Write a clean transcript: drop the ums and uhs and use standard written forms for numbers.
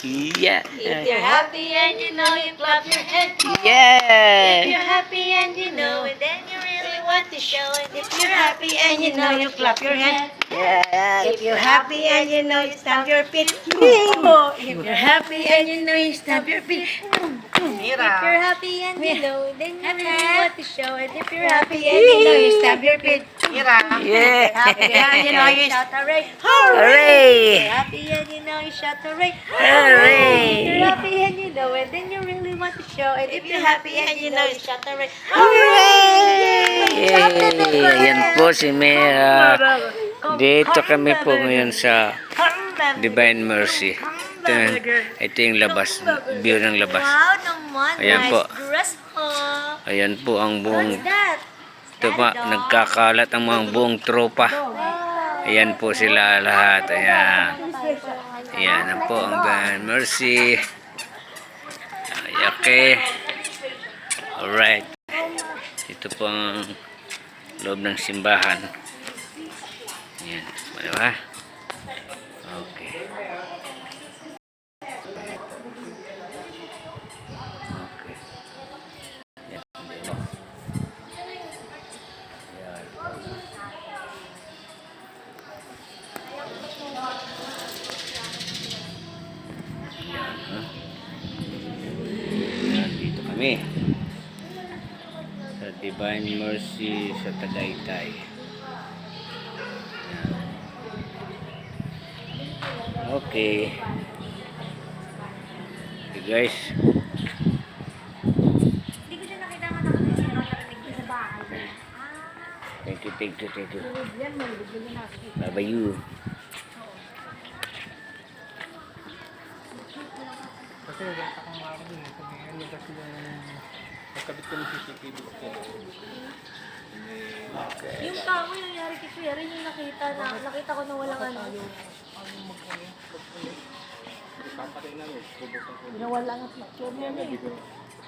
Yeah. If you're happy and you know, you clap your hands. If Yeah. you're happy and you know it, then you really want to show it. If you're happy and you know, you clap your hands. Yeah. If you're happy and you know, you stamp your feet. If you're happy and you know, you stamp your feet. If you're happy and you know, then you really want to show it. If you're happy and you know, you stamp your feet. Yeah. If you're happy and you know, you shout hooray. If Hooray! you're happy and you know, you shout hooray. If Hooray! you're happy and you know it, then you really want to show it. If you're happy and you know, you shout hooray. Hooray! Ayan po si Mea. Dito kami po ngayon sa Divine Mercy. Ito yung labas, view ng labas. Wow naman, Ayan nice po. dress po. Ayan po ang buong, What's that? ito pa, nagkakalat ang mga buong tropa. Ayan po sila lahat. Ayan. Ayan na po ang Divine Mercy. Okay. Alright. Ito po ang loob ng simbahan. Ayan. Diba? Okay. Okay. Ayan. Dito kami sa Divine Mercy sa Tagaytay. Okay. Okay guys. Hindi ko siya nakita nga nakarinig ko sa bahay. Thank you. Bye bye you. Kasi wala akong makakabin. Ano kasi nagkabit ko ng CCTV. Yung tao yung nangyari kay Kuya rin yung nakita ko na walang ano. Papatay namin. Nawala ang picture niya eh.